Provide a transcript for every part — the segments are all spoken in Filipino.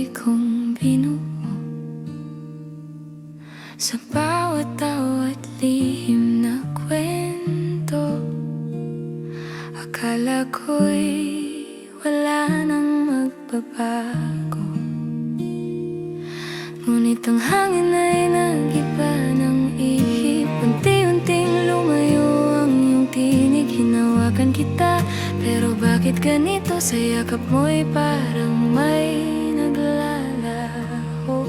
buhay kong binuo. Sa bawat tao at lihim na kwento, akala ko'y wala nang magbabago. Ngunit ang hangin ay nag-iba ng ihip. Unti-unting lumayo ang iyong tinig. Hinawakan kita, pero bakit ganito? Sa yakap mo'y parang may naglalaho.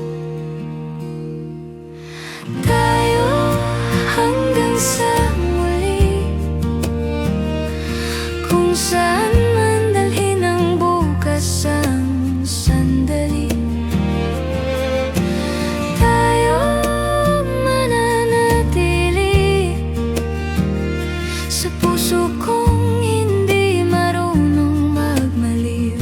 Tayo hanggang sa muli, kung saan man dalhin ang bukas ang sandali. Tayo mananatili sa puso kong hindi marunong magmaliw.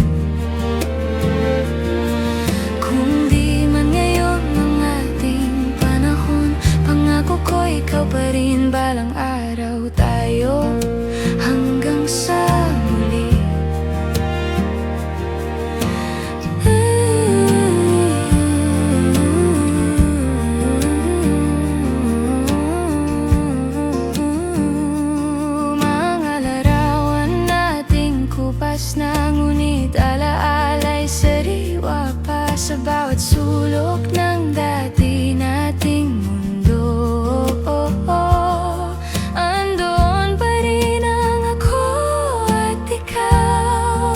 Kung di man ngayon ang ating panahon, pangako ko ikaw pa rin balang araw. Tayo hanggang sa muli. Mga larawan nating kupas na, ngunit alaala'y sariwa pa sa bawat sulok ng dati nating mundo. Andoon pa rin ang ako at ikaw.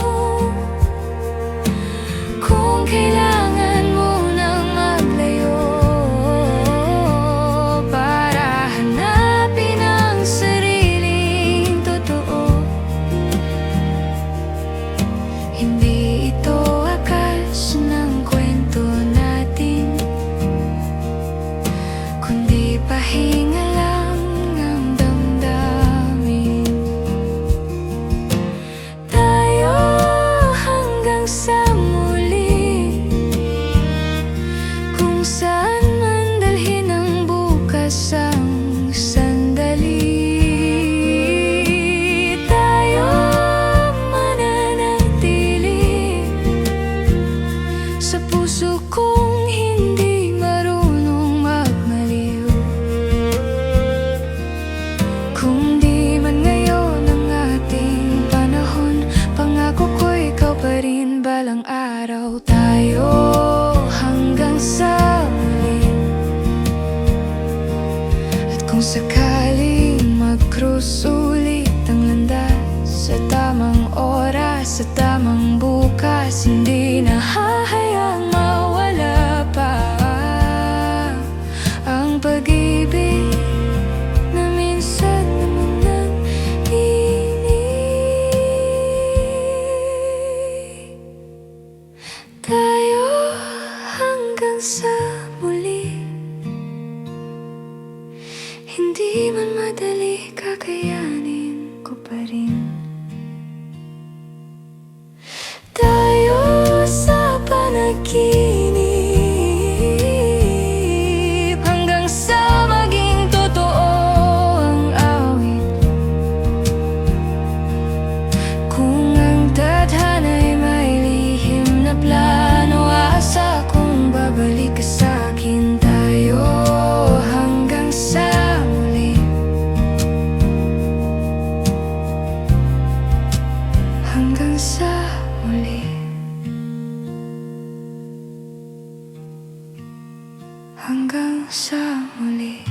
Kung kailangan mo nang maglayo para hanapin ang sariling totoo, hindi ito wakas ng kwento natin, kundi pahinga lang ng damdamin. Tayo hanggang sa muli, kung saan man dalhin ang bukas ang sandali. Tayo mananatili sa puso kong hindi marunong magmaliw. Kung di man ngayon ang ating panahon, pangako ko ikaw pa rin balang araw. Tayo hanggang sa muli. At kung sakaling mag-cross ulit ang landas, sa tamang oras, sa tamang bukas, hindi na hahayaang mawala pa ang pag-ibig na minsan naman nang inig. Tayo hanggang sa muli, hindi man madali, kakayanin ko pa rin. Tayo sa panaginip, hanggang sa maging totoo ang awit. Kung ang tadhana'y may lihim na plano, asa kong babalik ka sa'kin. Tayo hanggang sa muli, hanggang sa muli, hanggang sa muli.